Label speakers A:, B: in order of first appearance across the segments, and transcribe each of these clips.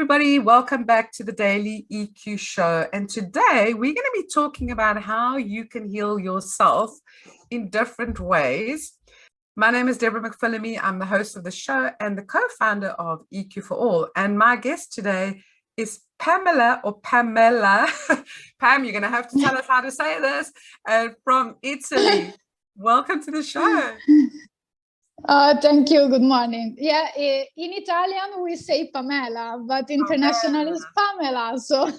A: everybody. Welcome back to the Daily EQ Show. And today we're going to be talking about how you can heal yourself in different ways. My name is Deborah Mcphilemy. I'm the host of the show and the co-founder of EQ for All. And my guest today is Pamela or Pamela. Pam, you're going to have to tell us how to say this, from Italy. Welcome to the show.
B: Thank you. Good morning. Yeah, in Italian we say Pamela, but international is Pamela, so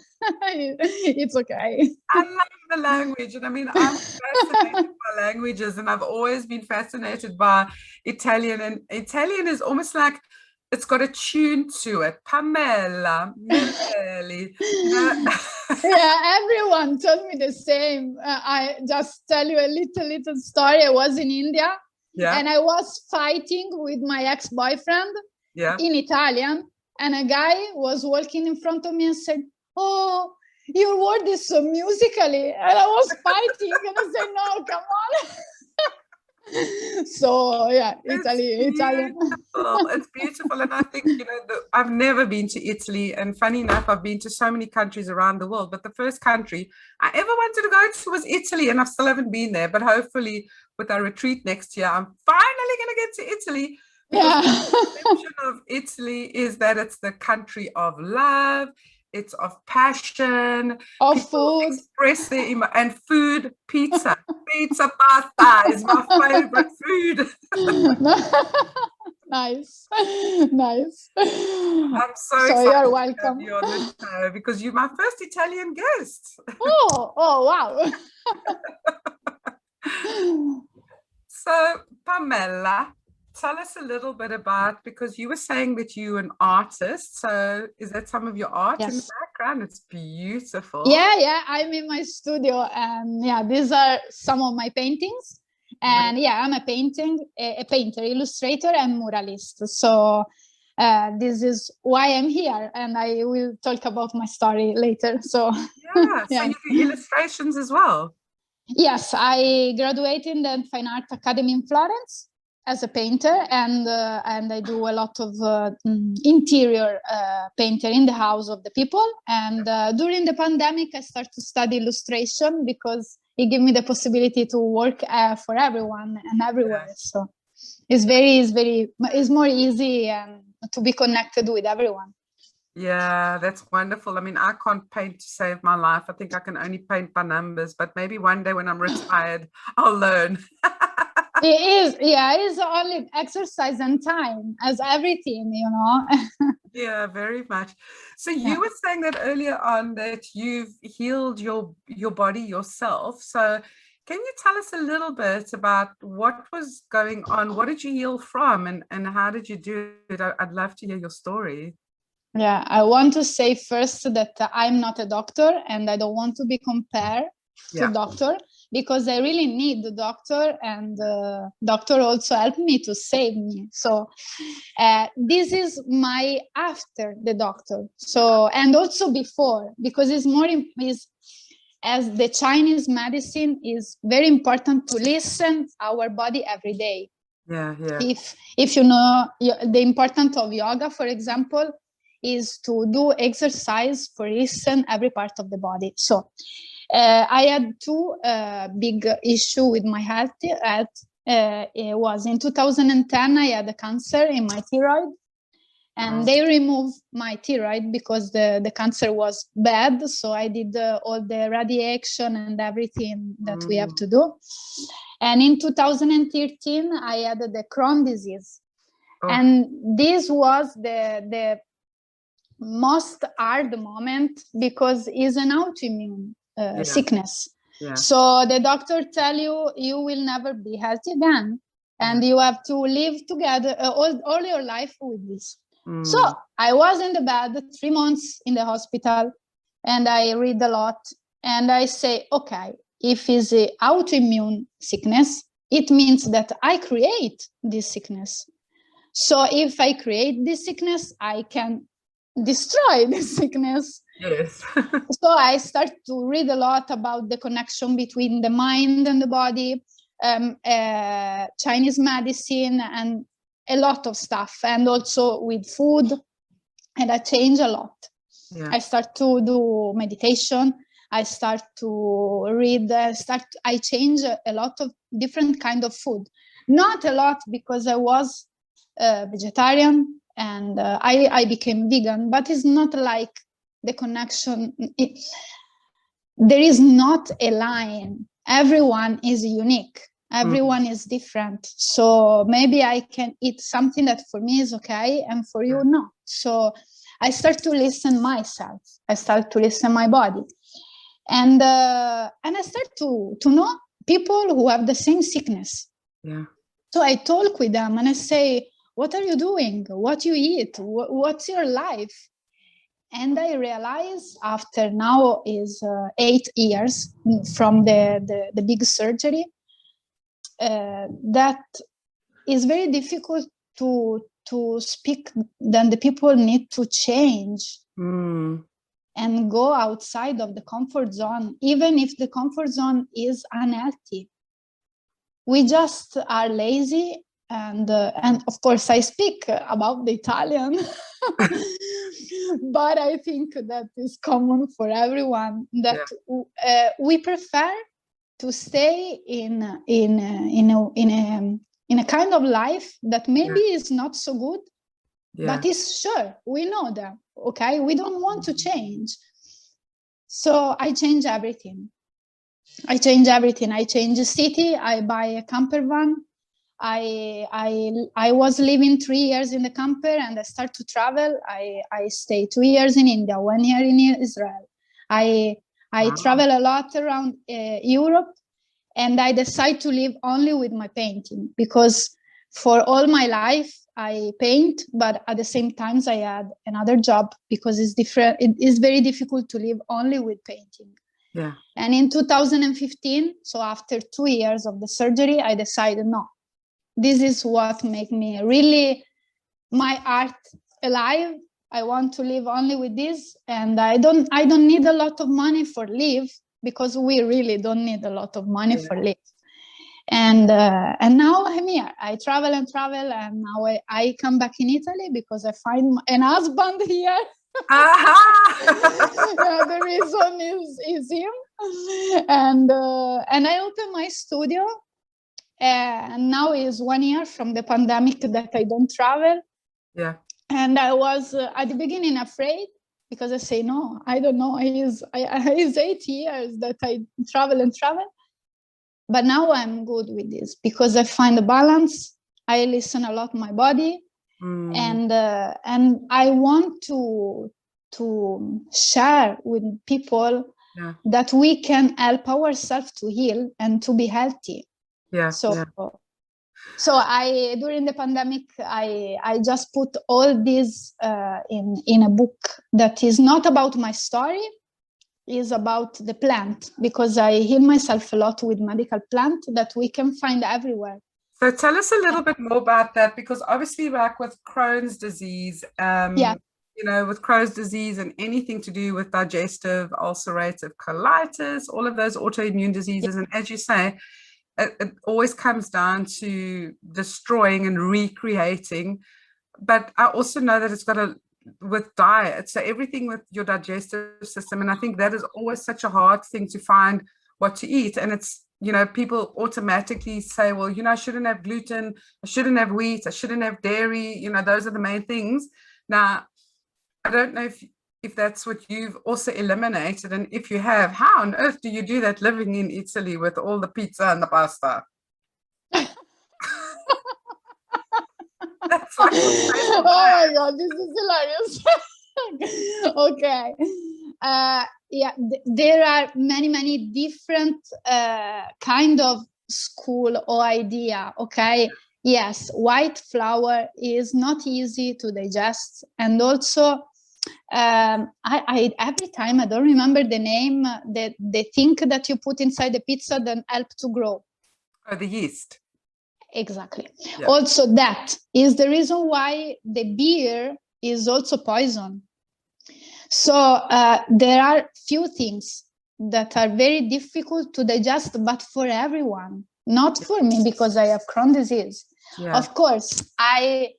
B: it's okay.
A: I love the language, and I mean, I'm fascinated by languages, and I've always been fascinated by Italian. And Italian is almost like it's got a tune to it. Pamela, Meleli.
B: Yeah, everyone told me the same. I just tell you a little story. I was in India. Yeah. And I was fighting with my ex-boyfriend in Italian, and a guy was walking in front of me and said, "Oh, your word is so musically." And I was fighting, and I said, "No, come on." So yeah, Italian.
A: It's beautiful, and I think I've never been to Italy, and funny enough, I've been to so many countries around the world, but the first country I ever wanted to go to was Italy, and I still haven't been there. But hopefully, with our retreat next year, I'm finally going to get to Italy.
B: Yeah.
A: The perception of Italy is that it's the country of love. It's of passion,
B: of food,
A: express their and food. Pizza pasta is my favorite food.
B: Nice.
A: I'm so excited
B: you're welcome.
A: To have you on this show because you're my first Italian guest.
B: Oh wow.
A: So Pamela, tell us a little bit about, because you were saying that you're an artist. So is that some of your art in the background? It's beautiful.
B: Yeah. I'm in my studio, and these are some of my paintings. And I'm a painter, illustrator, and muralist. So this is why I'm here, and I will talk about my story later. So
A: so you do illustrations as well? Yes,
B: I graduated in the Fine Art Academy in Florence as a painter, and I do a lot of interior painter in the house of the people. And during the pandemic, I started to study illustration because it gave me the possibility to work for everyone and everywhere. So it's more easy and to be connected with everyone.
A: Yeah, that's wonderful. I mean, I can't paint to save my life. I think I can only paint by numbers, but maybe one day when I'm retired, I'll learn.
B: It's only exercise and time, as everything,
A: Yeah, very much. So you were saying that earlier on that you've healed your body yourself. So can you tell us a little bit about what was going on? What did you heal from, and how did you do it? I'd love to hear your story.
B: Yeah, I want to say first that I'm not a doctor, and I don't want to be compared to doctor, because I really need the doctor, and the doctor also helped me to save me. So this is my after the doctor. So, and also before, because it's more as the Chinese medicine is very important to listen our body every day.
A: Yeah.
B: If you know the importance of yoga, for example, is to do exercise for listen every part of the body. So I had two big issue with my health. It was in 2010, I had a cancer in my thyroid, and they removed my thyroid because the cancer was bad. So I did all the radiation and everything that we have to do. And in 2013, I had the Crohn's disease. And this was the most hard moment because it's an autoimmune sickness. Yeah. So the doctor tell you will never be healthy again, and you have to live together all your life with this. So I was in the bed 3 months in the hospital, and I read a lot, and I say, okay, if it's an autoimmune sickness, it means that I create this sickness. So if I create this sickness, I can destroy this sickness.
A: Yes.
B: So I start to read a lot about the connection between the mind and the body, Chinese medicine, and a lot of stuff, and also with food. and I change a lot.
A: Yeah.
B: I start to do meditation. I start to read. I change a lot of different kind of food. Not a lot, because I was vegetarian, and I became vegan, but it's not like the connection. There is not a line. Everyone is unique. Everyone is different. So maybe I can eat something that for me is okay and for you not. So I start to listen myself. I start to listen my body. And I start to know people who have the same sickness.
A: Yeah.
B: So I talk with them and I say, what are you doing? What you eat? What's your life? And I realize after now is 8 years from the big surgery, that is very difficult to speak. Then the people need to change and go outside of the comfort zone, even if the comfort zone is unhealthy. We just are lazy, and of course I speak about the Italian, but I think that is common for everyone, that we prefer to stay in a kind of life that maybe is not so good, but is sure, we know that, okay, we don't want to change. So I change everything. I change the city. I buy a camper van. I was living 3 years in the camper, and I start to travel. I stay 2 years in India, 1 year in Israel. I travel a lot around Europe, and I decide to live only with my painting, because for all my life I paint, but at the same time I had another job, because it's different. It is very difficult to live only with painting.
A: Yeah.
B: And in 2015, so after 2 years of the surgery, I decided, no, this is what makes me really my art alive. I want to live only with this, and I don't need a lot of money for live, because we really don't need a lot of money for live. And now I'm here. I travel, and now I come back in Italy because I find an husband here. The reason is him, and I open my studio, and now is 1 year from the pandemic that I don't travel.
A: Yeah.
B: And I was at the beginning afraid, because I say, no, I don't know. It's 8 years that I travel, but now I'm good with this, because I find a balance. I listen a lot to my body. And I want to share with people that we can help ourselves to heal and to be healthy. So I, during the pandemic, I just put all this in a book that is not about my story, is about the plant, because I heal myself a lot with medical plant that we can find everywhere.
A: So tell us a little bit more about that, because obviously back with Crohn's disease, you know, with Crohn's disease and anything to do with digestive, ulcerative colitis, all of those autoimmune diseases. And as you say, it always comes down to destroying and recreating. But I also know that it's got to, with diet, so everything with your digestive system. And I think that is always such a hard thing to find what to eat. And it's, you know, people automatically say, well, you know, I shouldn't have gluten, I shouldn't have wheat, I shouldn't have dairy, you know, those are the main things. Now, I don't know if that's what you've also eliminated, and if you have, how on earth do you do that living in Italy with all the pizza and the pasta? That's like
B: oh my God, this is hilarious. Okay. There are many different kind of school or idea. Okay. Yes, white flour is not easy to digest, and also I every time, I don't remember the name, the thing that you put inside the pizza that help to grow.
A: Oh, the yeast.
B: Exactly. Yeah. Also, that is the reason why the beer is also poison. So there are few things that are very difficult to digest, but for everyone, not for me, because I have Crohn's disease. Yeah. Of course, I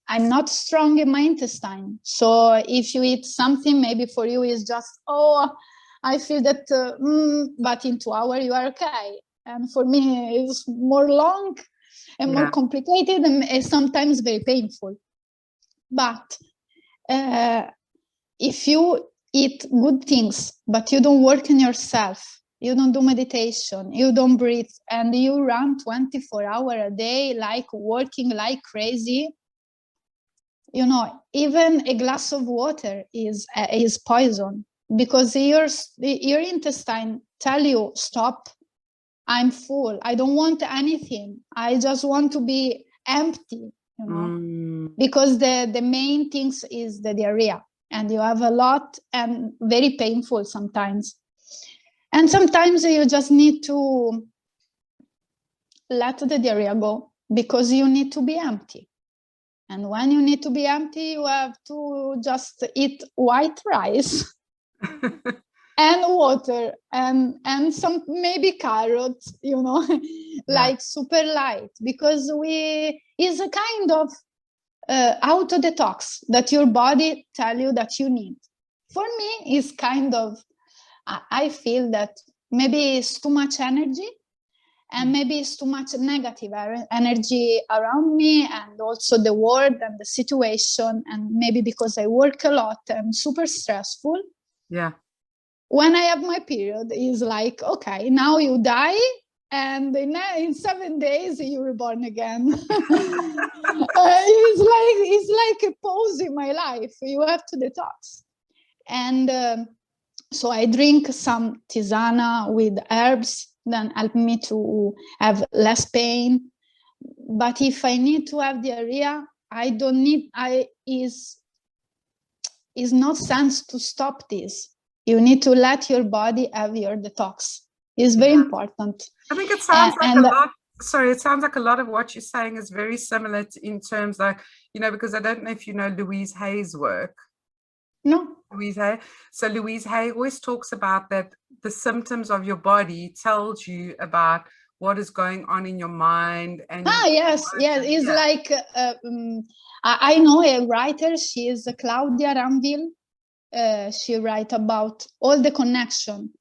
B: I'm not strong in my intestine. So if you eat something, maybe for you is just, oh, I feel that, but in 2 hours you are okay. And for me, it's more long and more complicated and sometimes very painful. But if you eat good things, but you don't work on yourself, you don't do meditation, you don't breathe, and you run 24 hours a day, like working like crazy, you know, even a glass of water is poison, because your intestine tell you, stop, I'm full, I don't want anything, I just want to be empty, you know, because the main things is the diarrhea, and you have a lot and very painful sometimes. And sometimes you just need to let the diarrhea go, because you need to be empty. And when you need to be empty, you have to just eat white rice and water and some maybe carrots, you know, like super light, because is a kind of auto detox that your body tell you that you need. For me, is kind of, I feel that maybe it's too much energy, and maybe it's too much negative energy around me, and also the world and the situation, and maybe because I work a lot and super stressful.
A: Yeah.
B: When I have my period, is like, okay, now you die, and in 7 days you reborn again. It's like a pause in my life. You have to detox. And so I drink some tisana with herbs, then help me to have less pain. But if I need to have diarrhea, I don't need, is not sense to stop this. You need to let your body have your detox. It's very important.
A: I think it sounds like a lot. Sorry, it sounds like a lot of what you're saying is very similar in terms like, you know, because I don't know if you know Louise Hay's work.
B: No.
A: Louise Hay. So Louise Hay always talks about that the symptoms of your body tells you about what is going on in your mind. And
B: yes. It's like, I know a writer, she is Claudia Ranville. She write about all the connection.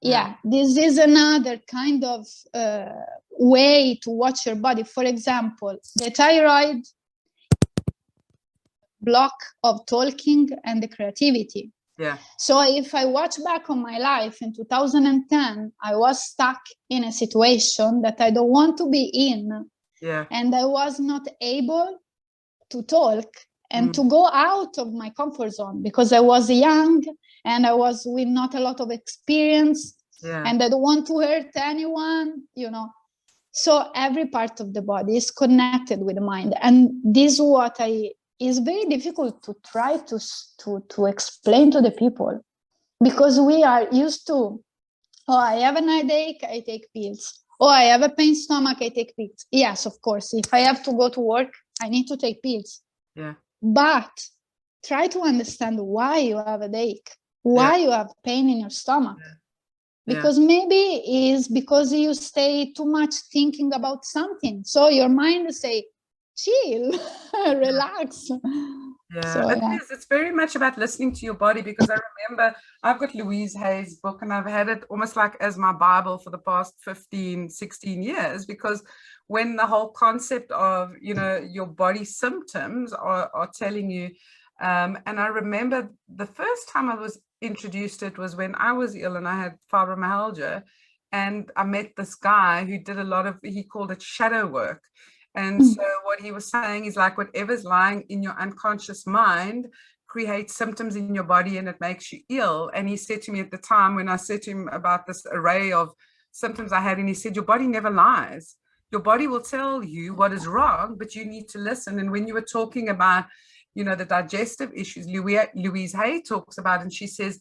B: This is another kind of way to watch your body. For example, the thyroid block of talking and the creativity. So if I watch back on my life in 2010, I was stuck in a situation that I don't want to be in. And I was not able to talk and to go out of my comfort zone, because I was young and I was with not a lot of experience, and I don't want to hurt anyone, you know. So every part of the body is connected with the mind. And this is what is very difficult to try to explain to the people, because we are used to, oh, I have an headache, I take pills. Oh, I have a pain stomach, I take pills. Yes, of course, if I have to go to work, I need to take pills. But try to understand why you have a headache, why you have pain in your stomach. Because maybe is because you stay too much thinking about something. So your mind say, chill, relax.
A: It's very much about listening to your body, because I remember I've got Louise Hay's book and I've had it almost like as my Bible for the past 15, 16 years, because when the whole concept of, you know, your body symptoms are telling you, and I remember the first time I was introduced to it was when I was ill and I had fibromyalgia, and I met this guy who did a lot of, he called it shadow work. And so what he was saying is like whatever's lying in your unconscious mind creates symptoms in your body and it makes you ill. And he said to me at the time, when I said to him about this array of symptoms I had, and he said, your body never lies. Your body will tell you what is wrong, but you need to listen. And when you were talking about, you know, the digestive issues Louise Hay talks about, and she says,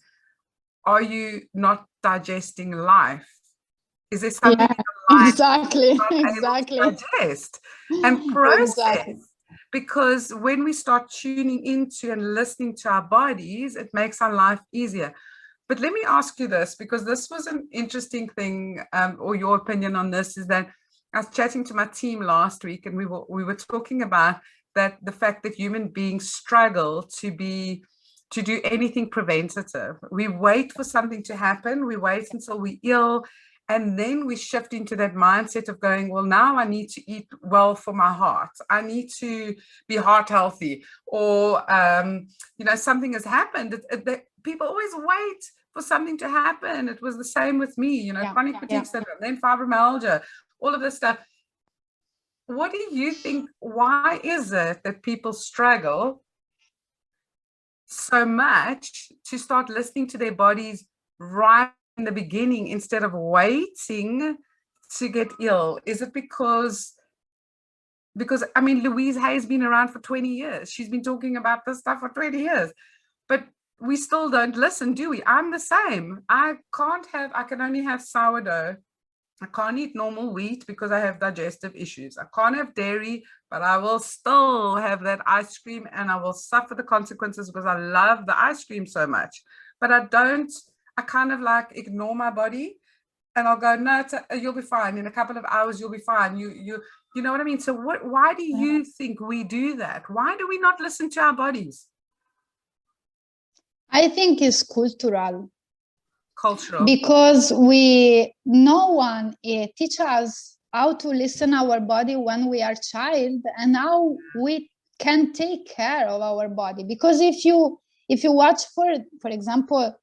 A: are you not digesting life? Is there something in your life
B: exactly
A: to digest and process? Because when we start tuning into and listening to our bodies, it makes our life easier. But let me ask you this, because this was an interesting thing, or your opinion on this, is that I was chatting to my team last week, and we were talking about that the fact that human beings struggle to do anything preventative. We wait for something to happen. We wait until we're ill. And then we shift into that mindset of going, well, now I need to eat well for my heart. I need to be heart healthy. Or, something has happened. People always wait for something to happen. It was the same with me, chronic fatigue syndrome, then fibromyalgia, all of this stuff. What do you think? Why is it that people struggle so much to start listening to their bodies right in the beginning instead of waiting to get ill? Is it because I mean, Louise Hay has been around for 20 years. She's been talking about this stuff for 20 years, but we still don't listen, do we? I'm the same. I can only have sourdough. I can't eat normal wheat because I have digestive issues. I can't have dairy, but I will still have that ice cream, and I will suffer the consequences because I love the ice cream so much. But I kind of like ignore my body, and I'll go, no, you'll be fine. In a couple of hours, you'll be fine. You know what I mean? So why do you think we do that? Why do we not listen to our bodies?
B: I think it's cultural.
A: Because
B: no one teach us how to listen our body when we are child, and how we can take care of our body. Because if you watch for example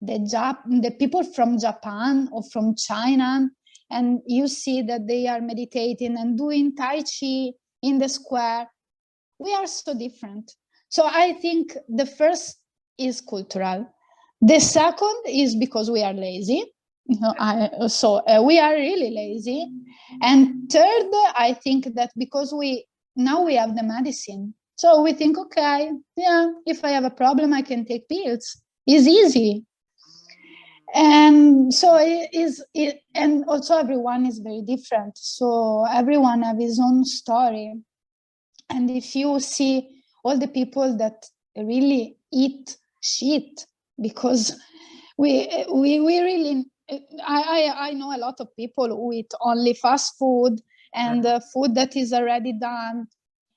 B: the people from Japan or from China, and you see that they are meditating and doing Tai Chi in the square, we are so different. So I think the first is cultural. The second is because we are lazy. We are really lazy. And third, I think that because we have the medicine. So we think, okay, if I have a problem, I can take pills. It's easy. And so and also everyone is very different. So everyone have his own story. And if you see all the people that really eat shit, because we really, I know a lot of people who eat only fast food and food that is already done,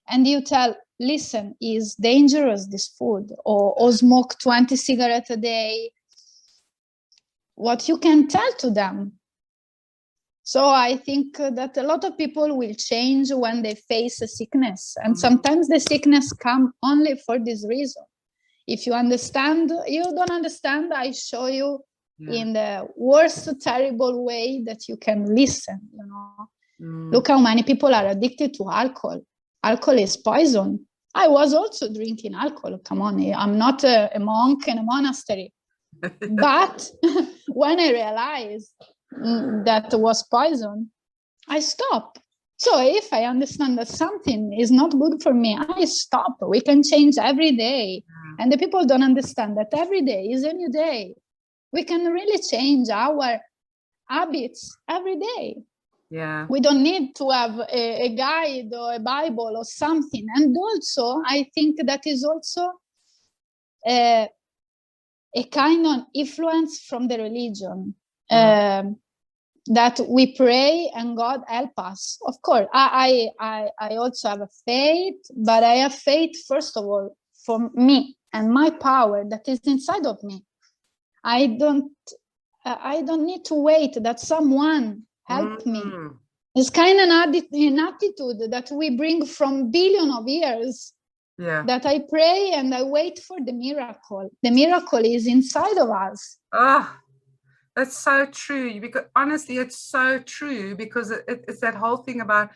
B: and you tell, listen, is dangerous, this food, or smoke 20 cigarettes a day. What you can tell to them? So I think that a lot of people will change when they face a sickness, and sometimes the sickness come only for this reason. If you understand, you don't understand, I show you in the worst terrible way that you can listen, Look how many people are addicted to alcohol. Alcohol is poison. I was also drinking alcohol. Come on, I'm not a monk in a monastery. But when I realized that was poison, I stopped. So if I understand that something is not good for me, I stop. We can change every day. And the people don't understand that every day is a new day. We can really change our habits every day.
A: Yeah.
B: We don't need to have a guide or a Bible or something. And also, I think that is also a kind of influence from the religion. That we pray and God help us. Of course, I also have a faith, but I have faith, first of all, for me and my power that is inside of me. I don't need to wait that someone help me. It's kind of an attitude that we bring from billions of years.
A: Yeah.
B: That I pray and I wait for the miracle. The miracle is inside of us.
A: That's so true. Because honestly, it's so true, because it's that whole thing about,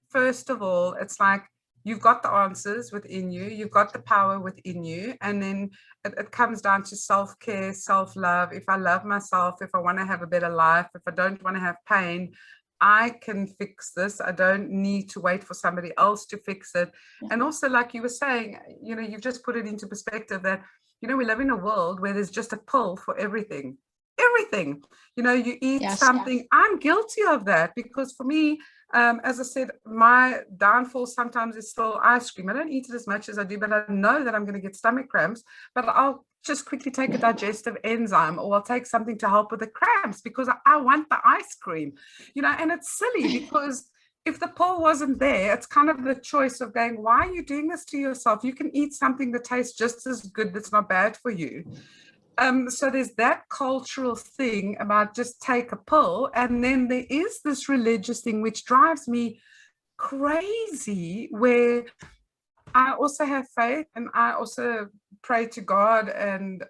A: first of all, it's like you've got the answers within you, you've got the power within you, and then it comes down to self-care, self-love. If I love myself, if I want to have a better life, if I don't want to have pain, I can fix this. I don't need to wait for somebody else to fix it. And also, like you were saying, you've just put it into perspective that, we live in a world where there's just a pill for everything. You eat something. Yes. I'm guilty of that, because for me, as I said, my downfall sometimes is still ice cream. I don't eat it as much as I do, but I know that I'm going to get stomach cramps, but I'll just quickly take a digestive enzyme, or I'll take something to help with the cramps because I want the ice cream, and it's silly because if the pull wasn't there, it's kind of the choice of going, why are you doing this to yourself? You can eat something that tastes just as good, that's not bad for you. So there's that cultural thing about just take a pill. And then there is this religious thing, which drives me crazy, where I also have faith and I also pray to God, and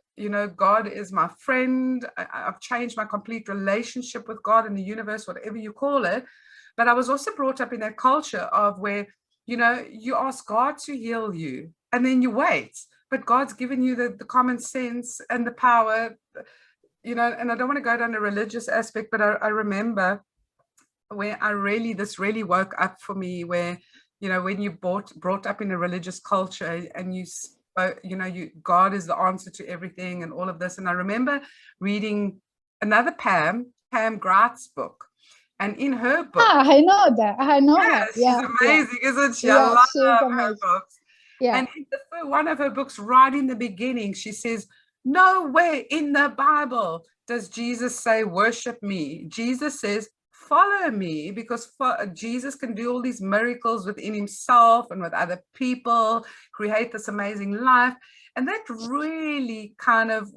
A: God is my friend. I've changed my complete relationship with God and the universe, whatever you call it. But I was also brought up in that culture of where you ask God to heal you and then you wait, but God's given you the common sense and the power, and I don't want to go down a religious aspect, but I remember where this really woke up for me, where when you brought up in a religious culture and God is the answer to everything and all of this. And I remember reading another Pam Gright's book, and in her book,
B: I know that. I know her.
A: she's amazing, isn't she? I love her books.
B: Yeah.
A: And in one of her books, right in the beginning, she says, nowhere in the Bible does Jesus say, worship me. Jesus says, follow me, because Jesus can do all these miracles within himself and with other people, create this amazing life. And that really kind of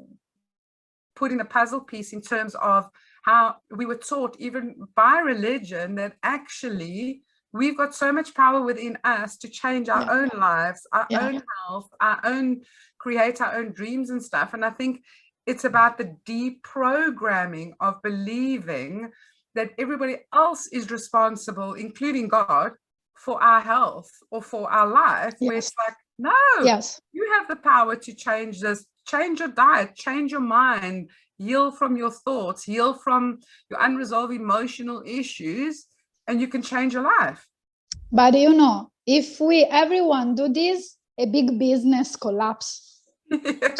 A: put in a puzzle piece in terms of how we were taught, even by religion, that actually we've got so much power within us to change our own lives, our own health, create our own dreams and stuff. And I think it's about the deprogramming of believing that everybody else is responsible, including God, for our health or for our life. Where it's like, no, you have the power to change this, change your diet, change your mind, heal from your thoughts, heal from your unresolved emotional issues, and you can change your life.
B: But if everyone do this, a big business collapse.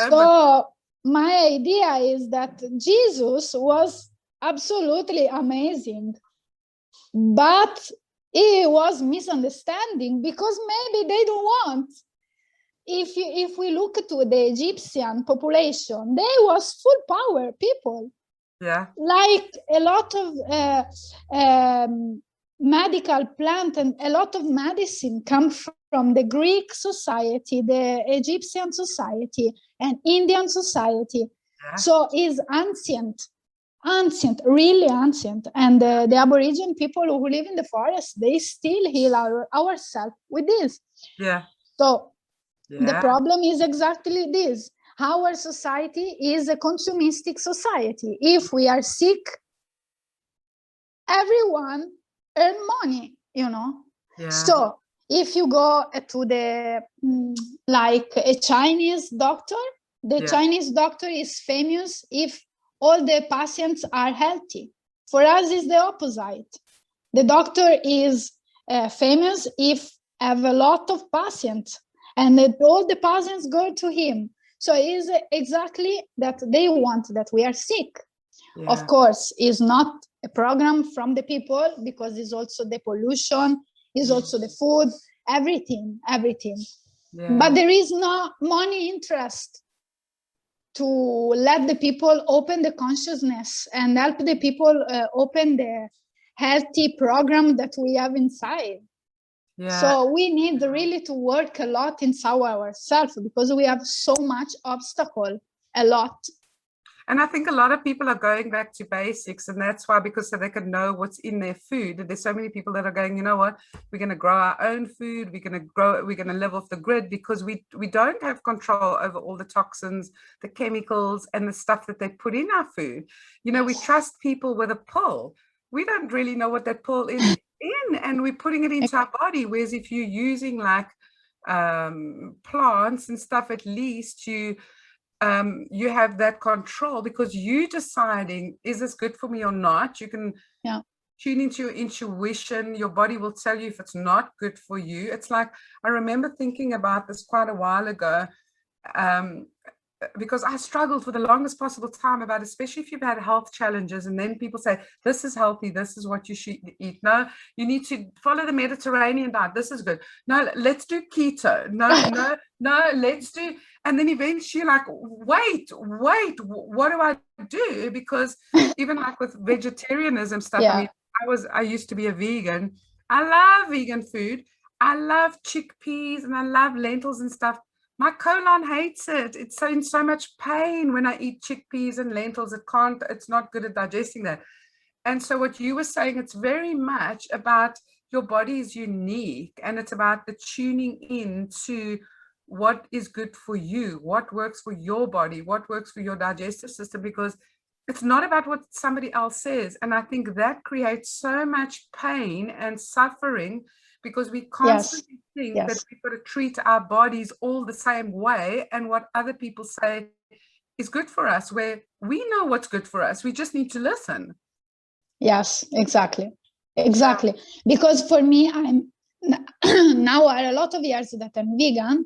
B: So my idea is that Jesus was absolutely amazing, but it was misunderstanding, because maybe they don't want. If we look to the Egyptian population, they was full power people.
A: Yeah.
B: Like a lot of medical plant and a lot of medicine come from the Greek society, the Egyptian society, and Indian society. Yeah. So it's ancient, really ancient. And the Aboriginal people who live in the forest, they still heal ourselves with this.
A: Yeah.
B: So the problem is exactly this. Our society is a consumistic society. If we are sick, everyone earn money, Yeah. So if you go to the, like a Chinese doctor, the Chinese doctor is famous if all the patients are healthy. For us, it's the opposite. The doctor is famous if have a lot of patients, and all the patients go to him. So it is exactly that they want that we are sick. Yeah. Of course, it's not a program from the people, because it's also the pollution, it's also the food, everything. Yeah. But there is no money interest to let the people open the consciousness and help the people open the healthy program that we have inside. Yeah. So we need really to work a lot inside ourselves, because we have so much obstacle, a lot.
A: And I think a lot of people are going back to basics, and that's why, because so they can know what's in their food. There's so many people that are going, you know what, we're going to grow our own food, we're going to live off the grid, because we don't have control over all the toxins, the chemicals, and the stuff that they put in our food. We trust people with a pill. We don't really know what that pill is in, and we're putting it into our body. Whereas if you're using like plants and stuff, at least you have that control, because you deciding, is this good for me or not? You can tune into your intuition. Your body will tell you if it's not good for you. It's like, I remember thinking about this quite a while ago, because I struggled for the longest possible time about, especially if you've had health challenges, and then people say, this is healthy, this is what you should eat. No, you need to follow the Mediterranean diet. This is good. No, let's do keto. No, let's do. And then eventually you're like, wait, what do I do? Because even like with vegetarianism stuff, I mean, I used to be a vegan, I love vegan food. I love chickpeas and I love lentils and stuff. My colon hates it. It's so in so much pain when I eat chickpeas and lentils. It's not good at digesting that. And so what you were saying, it's very much about your body is unique, and it's about the tuning in to what is good for you, what works for your body, what works for your digestive system, because it's not about what somebody else says. And I think that creates so much pain and suffering because we constantly think that we've got to treat our bodies all the same way and what other people say is good for us, where we know what's good for us. We just need to listen.
B: Yes, exactly. Exactly. Yeah. Because for me, I'm now are a lot of years that I'm vegan,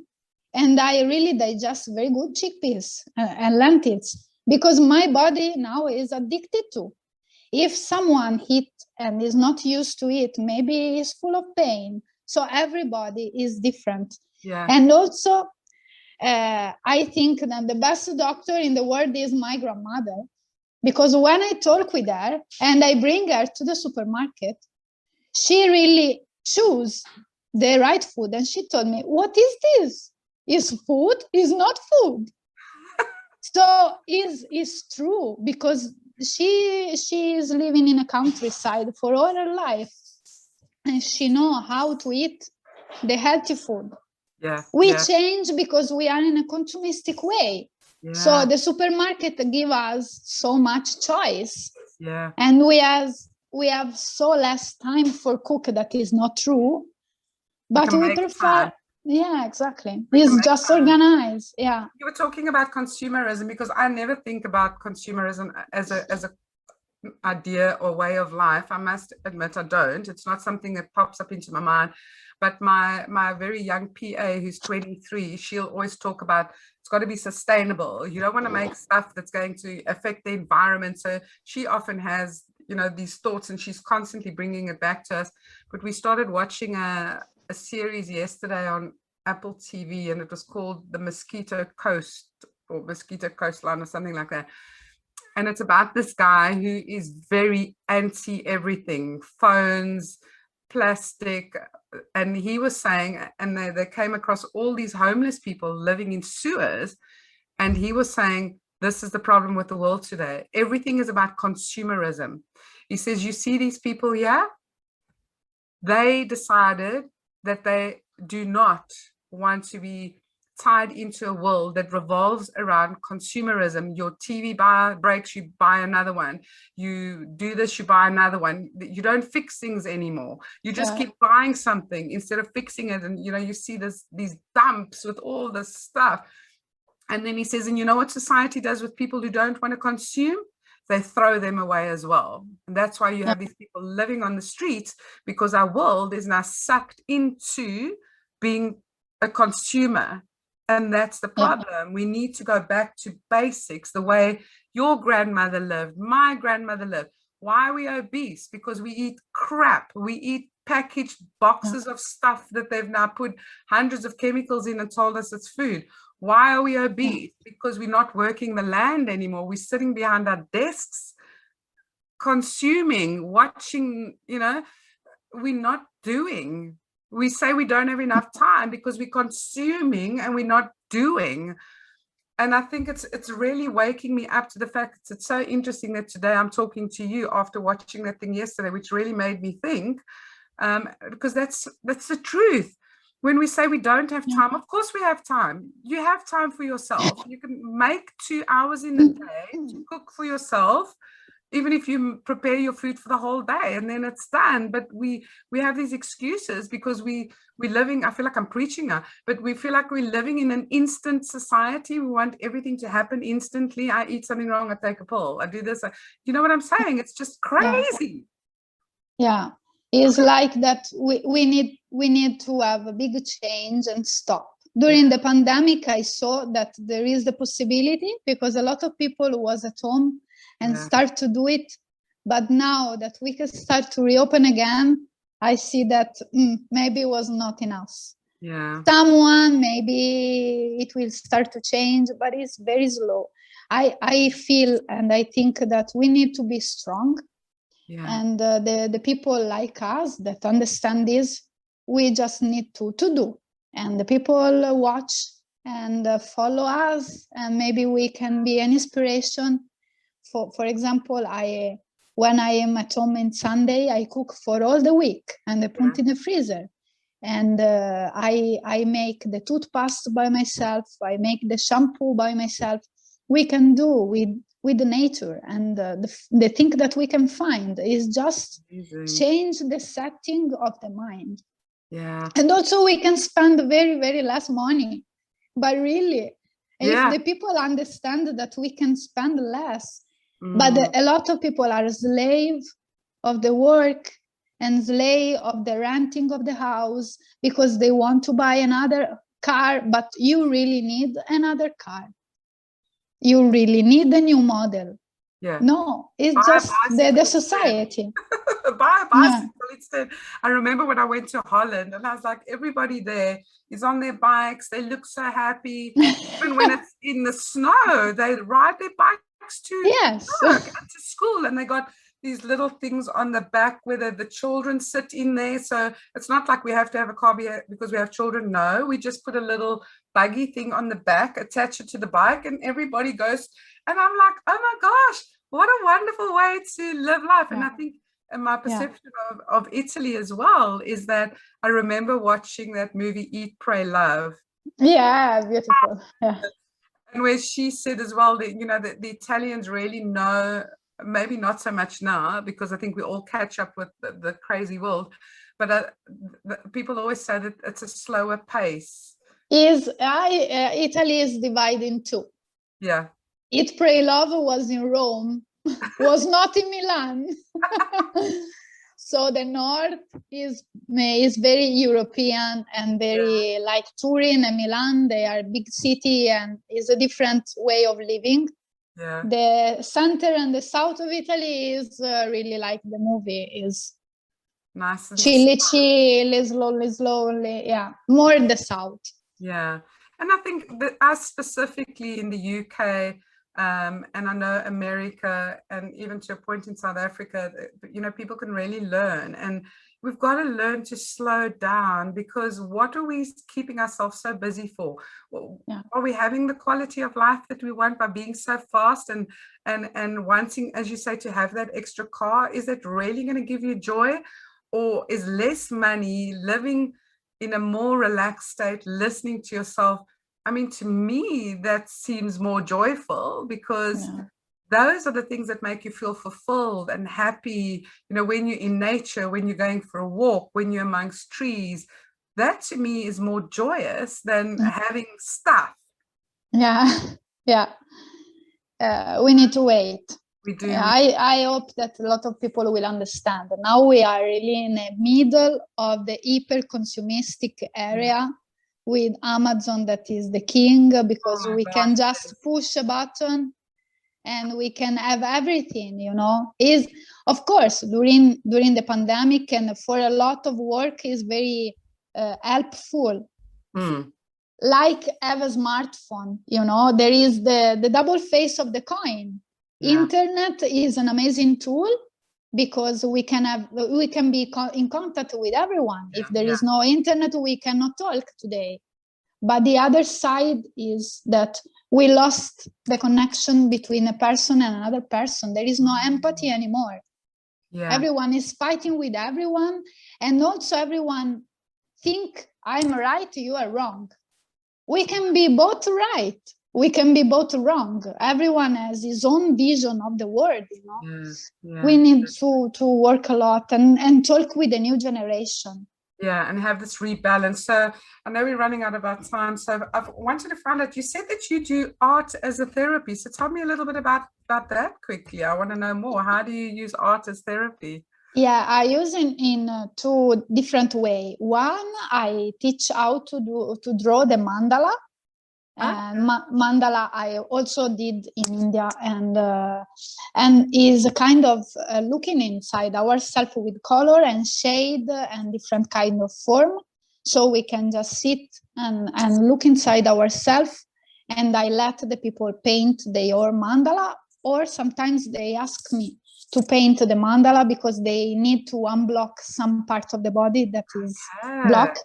B: and I really digest very good chickpeas and lentils, because my body now is addicted to. If someone eats and is not used to it, maybe is full of pain. So everybody is different.
A: Yeah.
B: And also, I think that the best doctor in the world is my grandmother, because when I talk with her and I bring her to the supermarket, she really chooses the right food. And she told me, what is this? Is food? Is not food. So is true, because she is living in a countryside for all her life, and she knows how to eat the healthy food.
A: Yeah.
B: We change because we are in a consumeristic way. Yeah. So the supermarket give us so much choice.
A: Yeah.
B: And we have so less time for cook. That is not true. But we prefer time. Yeah, exactly. It's just organized. Yeah.
A: You were talking about consumerism, because I never think about consumerism as a idea or way of life. I must admit I don't. It's not something that pops up into my mind. But my very young PA, who's 23, she'll always talk about it's got to be sustainable. You don't want to make stuff that's going to affect the environment. So she often has, these thoughts, and she's constantly bringing it back to us. But we started watching a series yesterday on Apple TV, and it was called The Mosquito Coast or Mosquito Coastline or something like that. And it's about this guy who is very anti everything, phones, plastic. And he was saying, and they came across all these homeless people living in sewers. And he was saying, this is the problem with the world today. Everything is about consumerism. He says, you see these people here? They decided that they do not want to be tied into a world that revolves around consumerism. Your TV breaks, you buy another one. You do this, you buy another one. You don't fix things anymore. You just keep buying something instead of fixing it. And, you see these dumps with all this stuff. And then he says, and you know what society does with people who don't want to consume? They throw them away as well. And that's why you have these people living on the streets, because our world is now sucked into being a consumer. And that's the problem. We need to go back to basics, the way your grandmother lived, my grandmother lived. Why are we obese? Because we eat crap. We eat packaged boxes of stuff that they've now put hundreds of chemicals in and told us it's food. Why are we obese? Because we're not working the land anymore. We're sitting behind our desks, consuming, watching, we're not doing. We say we don't have enough time because we're consuming and we're not doing. And I think it's really waking me up to the fact that it's so interesting that today I'm talking to you after watching that thing yesterday, which really made me think, because that's the truth. When we say we don't have time, of course we have time. You have time for yourself. You can make 2 hours in the day to cook for yourself, even if you prepare your food for the whole day and then it's done. But we have these excuses because we're living, I feel like I'm preaching now, but we feel like we're living in an instant society. We want everything to happen instantly. I eat something wrong, I take a pill. I do this. You know what I'm saying? It's just crazy.
B: Yeah. It's like that we need to have a big change and stop. During the pandemic, I saw that there is the possibility, because a lot of people was at home and start to do it. But now that we can start to reopen again, I see that maybe it was not enough.
A: Yeah.
B: Someone, maybe it will start to change, but it's very slow. I feel and I think that we need to be strong.
A: Yeah.
B: And the people like us that understand this, we just need to do. And the people watch and follow us, and maybe we can be an inspiration. For example, when I am at home on Sunday, I cook for all the week and I put in the freezer. And I make the toothpaste by myself. I make the shampoo by myself. We can do with the nature, and the thing that we can find is just change the setting of the mind.
A: Yeah.
B: And also we can spend very, very less money. But really, if the people understand that we can spend less, but a lot of people are slave of the work and slave of the renting of the house because they want to buy another car, but you really need another car. You really need a new model.
A: Yeah.
B: No, it's just the society.
A: Buy a bicycle instead. I remember when I went to Holland and I was like, everybody there is on their bikes. They look so happy. Even when it's in the snow, they ride their bikes to work and to school. And they got these little things on the back where the children sit in there. So it's not like we have to have a car because we have children. No, we just put a little buggy thing on the back, attach it to the bike, and everybody goes. And I'm like, oh my gosh, what a wonderful way to live life. And I think my perception of Italy as well is that I remember watching that movie Eat, Pray, Love.
B: Yeah, beautiful. Yeah.
A: And where she said as well that, you know, that the Italians really know, maybe not so much now, because I think we all catch up with the crazy world, but people always say that it's a slower pace.
B: Italy is divided in two.
A: Yeah.
B: Eat, Pray, Love was in Rome, was not in Milan. So the north is very European and very like Turin and Milan. They are big city and is a different way of living.
A: Yeah.
B: The center and the south of Italy is really like the movie is
A: nice and
B: chilly, slowly. Yeah, more in the south.
A: Yeah. And I think that us specifically in the UK, and I know America, and even to a point in South Africa, you know, people can really learn. And we've got to learn to slow down, because what are we keeping ourselves so busy for? Are we having the quality of life that we want by being so fast and wanting, as you say, to have that extra car? Is that really going to give you joy? Or is less money, living in a more relaxed state, listening to yourself? I mean, to me, that seems more joyful, because those are the things that make you feel fulfilled and happy. You know, when you're in nature, when you're going for a walk, when you're amongst trees, that to me is more joyous than having stuff.
B: Yeah. We need to wait.
A: We do.
B: I hope that a lot of people will understand. Now we are really in the middle of the hyper-consumistic area with Amazon that is the king, because we can just push a button and we can have everything, you know. Is of course during the pandemic and for a lot of work is very helpful. Like have a smartphone, you know, there is the double face of the coin. Internet is an amazing tool because we can be in contact with everyone. If there is no internet, we cannot talk today. But the other side is that we lost the connection between a person and another person. There is no empathy anymore. Everyone is fighting with everyone, and also everyone think I'm right, you are wrong. We can be both right. We can be both wrong. Everyone has his own vision of the world, you know. We need to work a lot and talk with the new generation.
A: Yeah, and have this rebalance. So I know we're running out of our time. So I've wanted to find out, you said that you do art as a therapy. So tell me a little bit about that quickly. I want to know more. How do you use art as therapy?
B: Yeah, I use in two different ways. One, I teach how to draw the mandala. And mandala I also did in India, and is a kind of looking inside ourselves with color and shade and different kind of form, so we can just sit and look inside ourselves. And I let the people paint their mandala, or sometimes they ask me to paint the mandala because they need to unblock some part of the body that is blocked.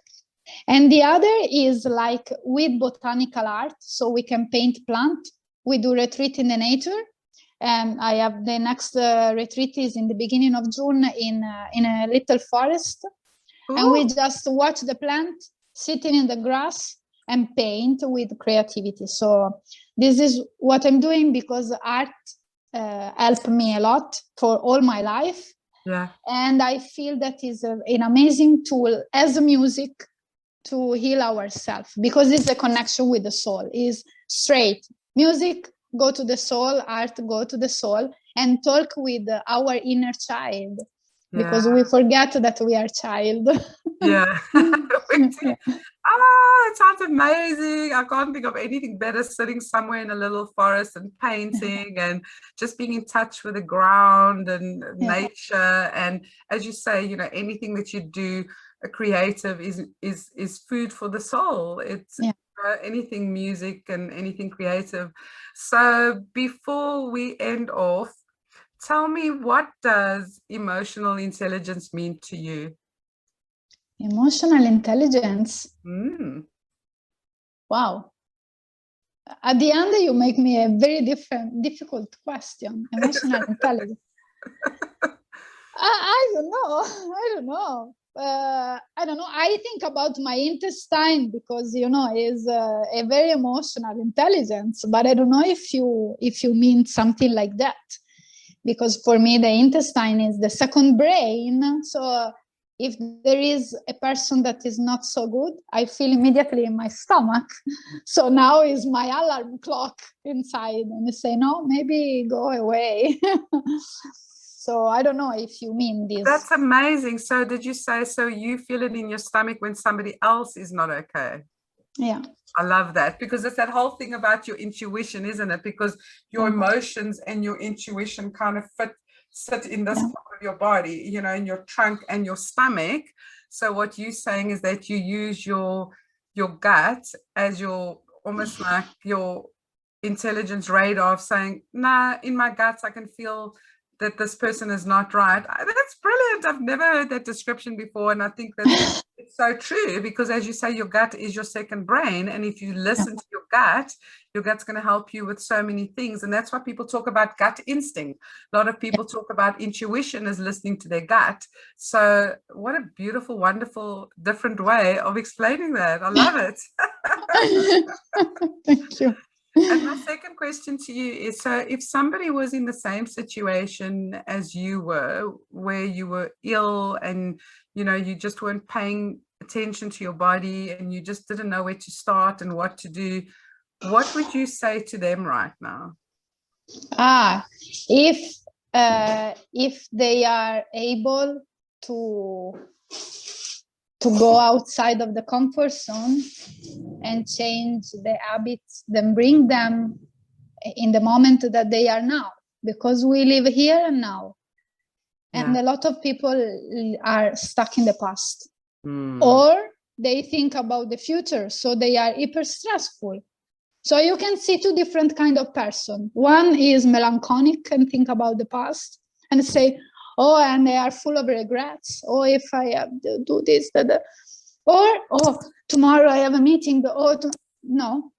B: And the other is like with botanical art, so we can paint plant. We do retreat in the nature, and I have the next retreat is in the beginning of June in a little forest. Ooh. And we just watch the plant sitting in the grass and paint with creativity. So this is what I'm doing because art helped me a lot for all my life.
A: Yeah.
B: And I feel that is an amazing tool as music to heal ourselves, because it's a connection with the soul. Is straight music, go to the soul, art, go to the soul, and talk with our inner child, because we forget that we are child.
A: Yeah. Oh, it sounds amazing. I can't think of anything better, sitting somewhere in a little forest and painting and just being in touch with the ground and nature. And as you say, you know, anything that you do creative is food for the soul. It's anything music and anything creative. So before we end off, tell me, what does emotional intelligence mean to you?
B: Emotional intelligence. Wow. At the end, you make me a very difficult question. Emotional intelligence. I don't know. I don't know. I think about my intestine because, you know, is a very emotional intelligence. But I don't know if you mean something like that, because for me the intestine is the second brain. So if there is a person that is not so good, I feel immediately in my stomach. So now is my alarm clock inside, and I say, no, maybe go away. So I don't know if you mean this.
A: That's amazing. So did you say, so you feel it in your stomach when somebody else is not okay?
B: Yeah.
A: I love that, because it's that whole thing about your intuition, isn't it? Because your emotions and your intuition kind of sit in this part of your body, you know, in your trunk and your stomach. So what you're saying is that you use your gut as your, almost like your intelligence radar of saying, nah, in my guts I can feel that this person is not right. That's brilliant. I've never heard that description before. And I think that it's so true, because as you say, your gut is your second brain. And if you listen to your gut's going to help you with so many things. And that's why people talk about gut instinct. A lot of people talk about intuition as listening to their gut. So what a beautiful, wonderful, different way of explaining that. I love it.
B: Thank you.
A: And my second question to you is, so if somebody was in the same situation as you were, where you were ill and, you know, you just weren't paying attention to your body and you just didn't know where to start and what to do, what would you say to them right now?
B: If they are able to go outside of the comfort zone and change the habits, then bring them in the moment that they are now, because we live here and now. And a lot of people are stuck in the past, or they think about the future, so they are hyper stressful. So you can see two different kind of person. One is melancholic and think about the past and say, oh, and they are full of regrets. Oh, if I have to do this, or oh, tomorrow I have a meeting. No,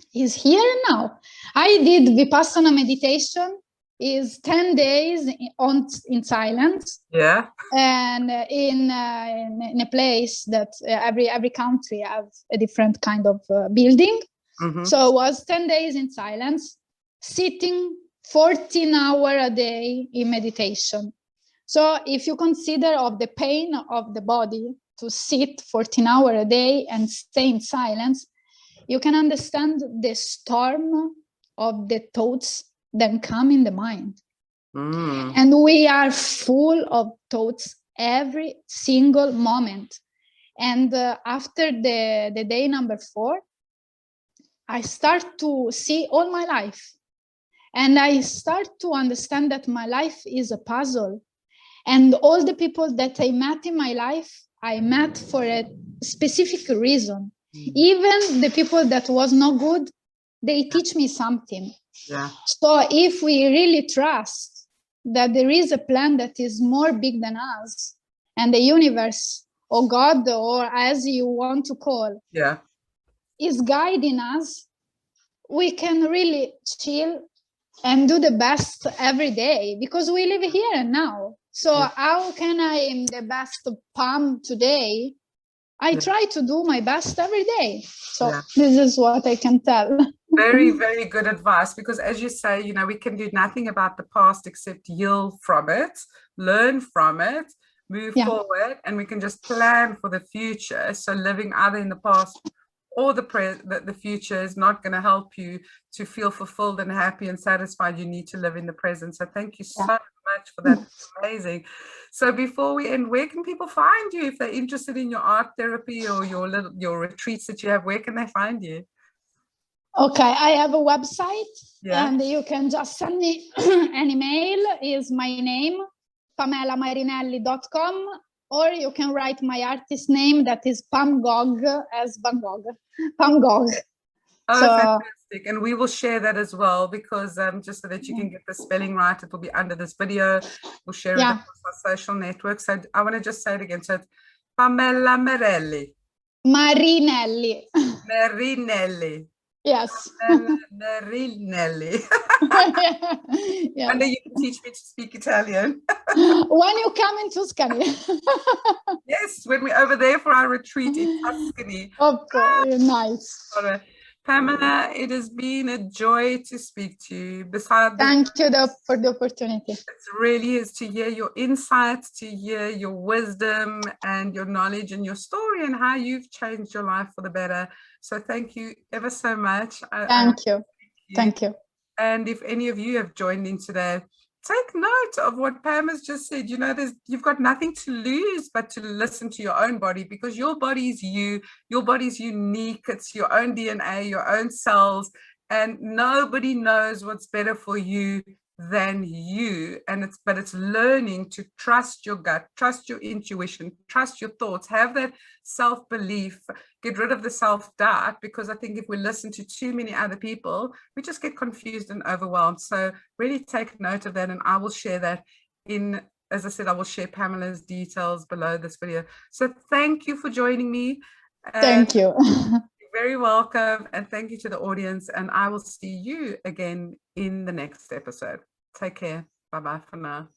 B: he's here now. I did Vipassana meditation. Is 10 days in silence.
A: Yeah.
B: And in a place that every country have a different kind of building. Mm-hmm. So it was 10 days in silence, sitting 14 hours a day in meditation. So if you consider of the pain of the body to sit 14 hours a day and stay in silence, you can understand the storm of the thoughts that come in the mind. And we are full of thoughts every single moment. And after the day number 4, I start to see all my life. And I start to understand that my life is a puzzle. And all the people that I met in my life, I met for a specific reason. Even the people that was not good, they teach me something. Yeah. So if we really trust that there is a plan that is more big than us, and the universe or God, or as you want to call, is guiding us, we can really chill and do the best every day, because we live here and now. So how can I am the best Pam today? I try to do my best every day. So this is what I can tell.
A: Very, very good advice, because as you say, you know, we can do nothing about the past except heal from it, learn from it, move forward, and we can just plan for the future. So living either in the past or the future is not going to help you to feel fulfilled and happy and satisfied. You need to live in the present. So thank you so much for that. It's amazing. So before we end, where can people find you if they're interested in your art therapy or your retreats that you have? Where can they find you?
B: Okay, I have a website, and you can just send me an email. Is my name, PamelaMarinelli.com, or you can write my artist name, that is Pam Gog, as Van Gogh. Pam Gog.
A: Oh, so, fantastic. And we will share that as well, because just so that you can get the spelling right, it will be under this video. We'll share it across our social networks. So I want to just say it again. So it's Pamela Marinelli.
B: Marinelli.
A: Marinelli.
B: Yes.
A: Marinelli. And then you can teach me to speak Italian.
B: When you come in Tuscany.
A: Yes, when we're over there for our retreat in Tuscany.
B: Okay, nice.
A: All right. Pamela, it has been a joy to speak to you.
B: Thank you for the opportunity.
A: It really is, to hear your insights, to hear your wisdom and your knowledge and your story and how you've changed your life for the better. So thank you ever so much.
B: Thank you. Thank you.
A: And if any of you have joined in today, take note of what Pam has just said. You know, you've got nothing to lose but to listen to your own body, because your body is you. Your body is unique. It's your own DNA, your own cells, and nobody knows what's better for you than you. But it's learning to trust your gut, trust your intuition, trust your thoughts, have that self-belief, get rid of the self-doubt, because I think if we listen to too many other people, we just get confused and overwhelmed. So really take note of that, and I will share that as I said, I will share Pamela's details below this video. So thank you for joining me.
B: Thank you.
A: You're very welcome, and thank you to the audience, and I will see you again in the next episode. Take care. Bye-bye for now.